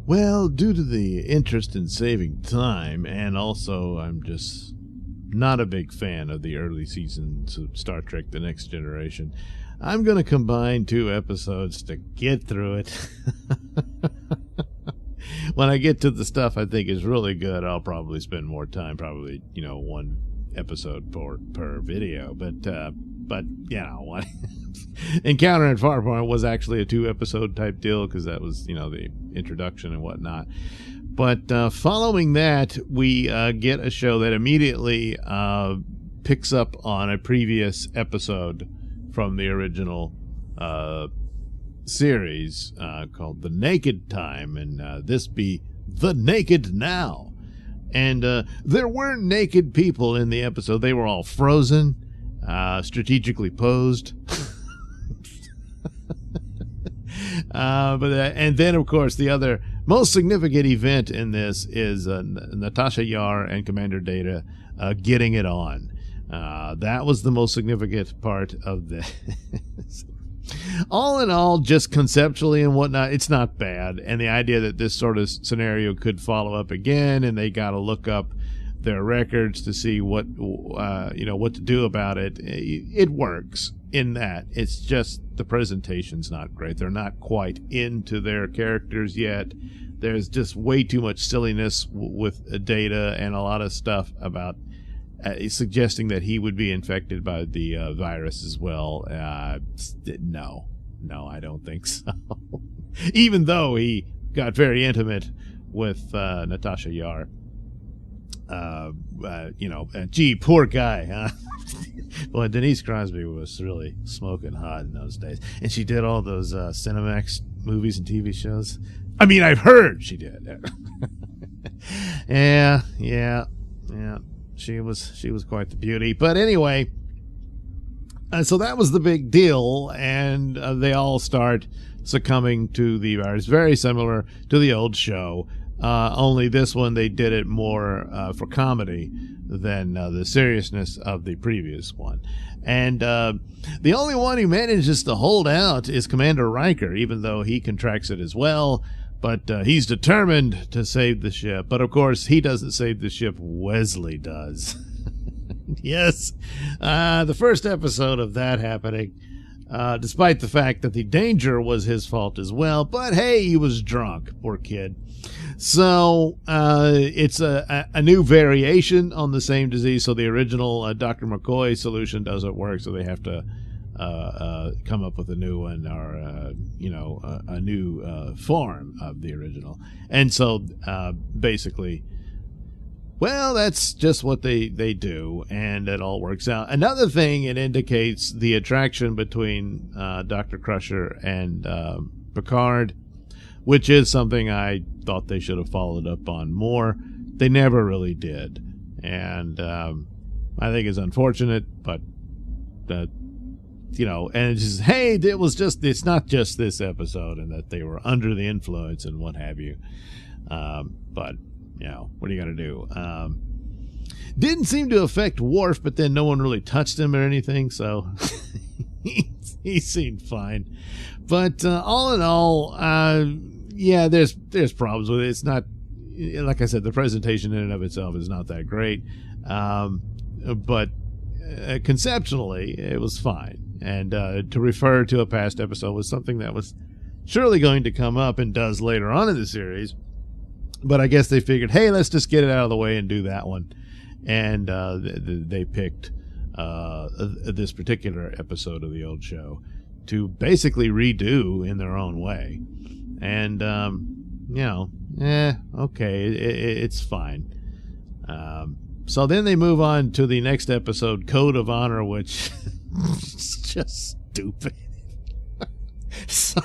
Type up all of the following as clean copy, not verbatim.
Well, due to the interest in saving time, and also I'm just not a big fan of the early seasons of Star Trek The Next Generation, I'm going to combine 2 episodes to get through it. When I get to the stuff I think is really good, I'll probably spend more time, probably, 1 episode per video. But what? Encounter at Farpoint was actually a 2-episode type deal because that was, the introduction and whatnot. But following that, we get a show that immediately picks up on a previous episode from the original series called The Naked Time, and this be The Naked Now. And there weren't naked people in the episode. They were all frozen, strategically posed. And then, of course, the other most significant event in this is Natasha Yar and Commander Data getting it on. That was the most significant part of this. All in all, just conceptually and whatnot, it's not bad. And the idea that this sort of scenario could follow up again, and they got to look up their records to see what to do about it. It works in that. It's just the presentation's not great. They're not quite into their characters yet. There's just way too much silliness with Data and a lot of stuff about suggesting that he would be infected by the virus as well. No, I don't think so. Even though he got very intimate with Natasha Yar. Gee, poor guy, huh? Well, Denise Crosby was really smoking hot in those days. And she did all those Cinemax movies and TV shows. I mean, I've heard she did. Yeah. She was quite the beauty. But anyway, so that was the big deal, and they all start succumbing to the virus. Very similar to the old show, only this one they did it more for comedy than the seriousness of the previous one. And the only one who manages to hold out is Commander Riker, even though he contracts it as well. But he's determined to save the ship. But, of course, he doesn't save the ship. Wesley does. Yes. The first episode of that happening, despite the fact that the danger was his fault as well. But, hey, he was drunk. Poor kid. So it's a new variation on the same disease. So the original Dr. McCoy solution doesn't work. So they have to come up with a new one, or a new form of the original. And so basically, well, that's just what they do, and it all works out. Another thing, it indicates the attraction between Dr. Crusher and Picard, which is something I thought they should have followed up on more. They never really did, and I think it's unfortunate, but and it's just, hey, it's not just this episode, and that they were under the influence and what have you. But, what are you going to do? Didn't seem to affect Worf, but then no one really touched him or anything, so he seemed fine. But all in all, there's problems with it. It's not, like I said, the presentation in and of itself is not that great. But conceptually, it was fine. And to refer to a past episode was something that was surely going to come up and does later on in the series. But I guess they figured, hey, let's just get it out of the way and do that one. And they picked this particular episode of the old show to basically redo in their own way. And, okay, it's fine. So then they move on to the next episode, Code of Honor, which is just stupid. so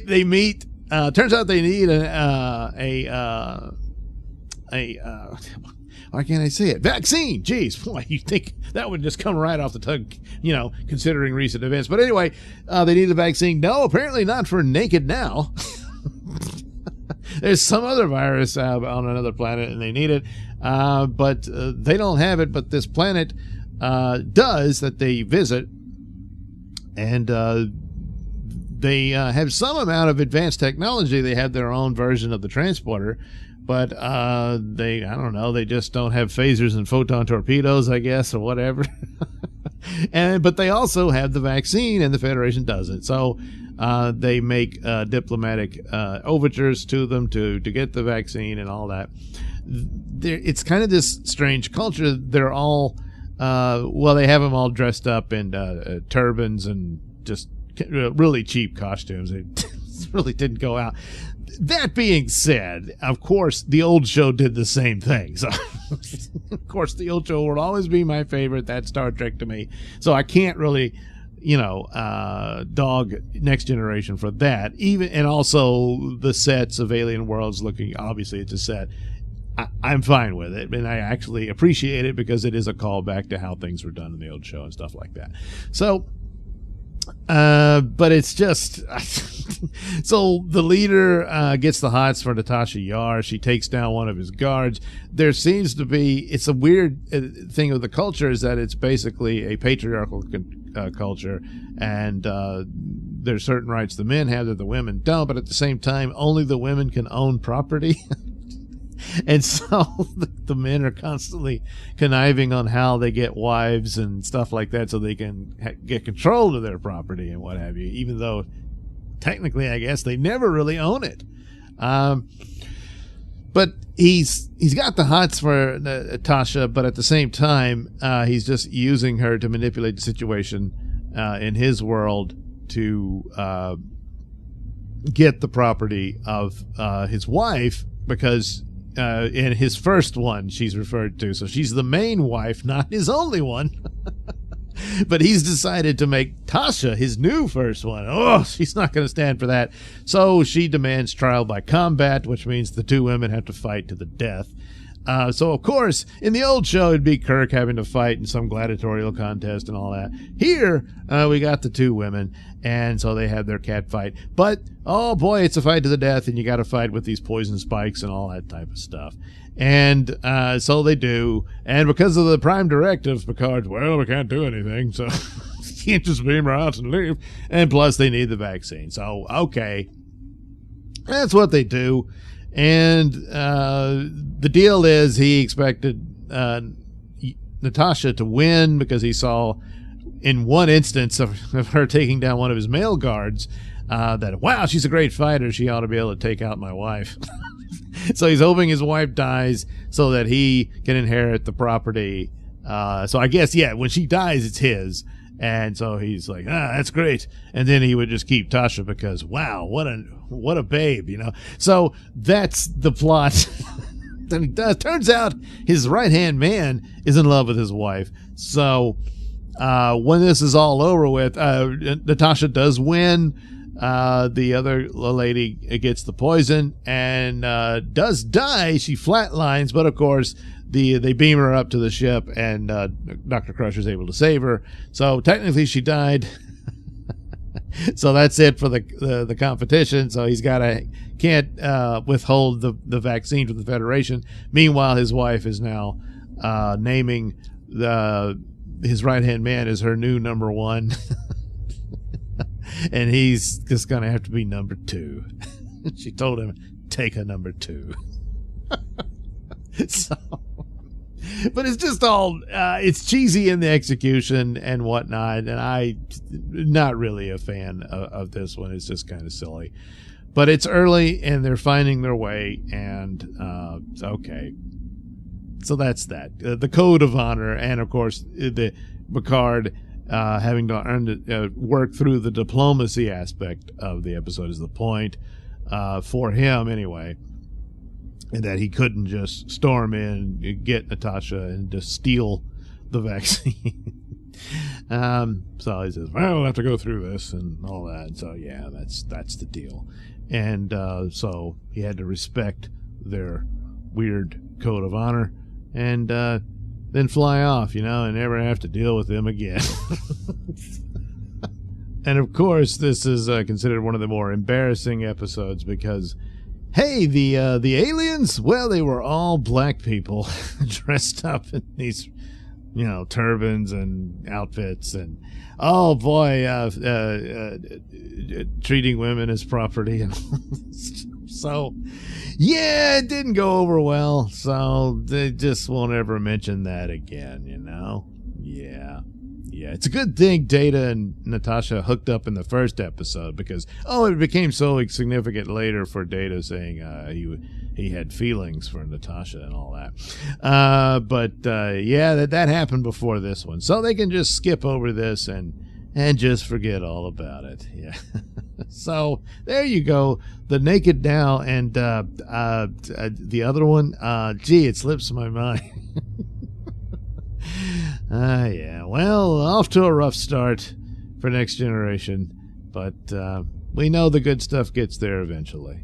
they meet. Turns out they need why can't I say it? Vaccine. Jeez, boy, you think that would just come right off the tongue, considering recent events. But anyway, they need a vaccine. No, apparently not for Naked Now. There's some other virus on another planet, and they need it. But they don't have it, but this planet does, that they visit. And they have some amount of advanced technology. They have their own version of the transporter, but I don't know, they just don't have phasers and photon torpedoes, I guess, or whatever. But they also have the vaccine, and the Federation doesn't. So they make diplomatic overtures to them to get the vaccine and all that. It's kind of this strange culture. They're all, they have them all dressed up in turbans and just really cheap costumes. It really didn't go out. That being said, of course, the old show did the same thing. So, of course, the old show will always be my favorite. That's Star Trek to me. So I can't really, dog Next Generation for that. And also the sets of Alien Worlds looking, obviously it's a set. I'm fine with it, and I actually appreciate it because it is a callback to how things were done in the old show and stuff like that. So, but it's just so the leader gets the hots for Natasha Yar. She takes down one of his guards. There seems to be, it's a weird thing of the culture, is that it's basically a patriarchal culture, and there's certain rights the men have that the women don't, but at the same time only the women can own property. And so the men are constantly conniving on how they get wives and stuff like that so they can get control of their property and what have you, even though technically, I guess, they never really own it. But he's got the hots for Natasha, but at the same time, he's just using her to manipulate the situation in his world to get the property of his wife, because in his first one, she's referred to. So she's the main wife, not his only one. But he's decided to make Tasha his new first one. Oh, she's not going to stand for that. So she demands trial by combat, which means the two women have to fight to the death. So, of course, in the old show, it'd be Kirk having to fight in some gladiatorial contest and all that. Here, we got the two women, and so they have their cat fight. But, oh boy, it's a fight to the death, and you got to fight with these poison spikes and all that type of stuff. And so they do. And because of the Prime Directive, Picard's, well, we can't do anything, so you can't just beam her out and leave. And plus, they need the vaccine. So, okay, that's what they do. And the deal is he expected Natasha to win because he saw in one instance of her taking down one of his male guards that, wow, she's a great fighter. She ought to be able to take out my wife. So he's hoping his wife dies so that he can inherit the property. So I guess, yeah, when she dies, it's his. And so he's like, that's great. And then he would just keep Tasha because, wow, what a babe, you know. So that's the plot. Then he does. Turns out his right-hand man is in love with his wife. So when this is all over with, Natasha does win. The other lady gets the poison and does die. She flatlines, but of course they beam her up to the ship, and Dr. Crusher's able to save her. So technically she died. So that's it for the competition. So he's can't withhold the vaccine from the Federation. Meanwhile, his wife is now naming his right-hand man as her new number one. And he's just going to have to be number 2. She told him, take a number 2. So, but it's just all, it's cheesy in the execution and whatnot. And I'm not really a fan of this one. It's just kind of silly. But it's early and they're finding their way. And okay. So that's that. The Code of Honor. And of course, the Picard having to work through the diplomacy aspect of the episode is the point for him anyway, and that he couldn't just storm in, get Natasha, and just steal the vaccine. So he says, well, we'll have to go through this and all that. So yeah, that's the deal. And so he had to respect their weird Code of Honor and then fly off, and never have to deal with them again. And of course, this is considered one of the more embarrassing episodes because, hey, the aliens, well, they were all black people dressed up in these turbans and outfits, and oh boy, treating women as property, and so yeah, it didn't go over well. So they just won't ever mention that again. Yeah, it's a good thing Data and Natasha hooked up in the first episode, because it became so significant later for Data saying he had feelings for Natasha and all that. Yeah, that happened before this one, so they can just skip over this and just forget all about it. Yeah. So there you go, the Naked Now, and the other one. Gee, it slips my mind. Yeah, well, off to a rough start for Next Generation, but we know the good stuff gets there eventually.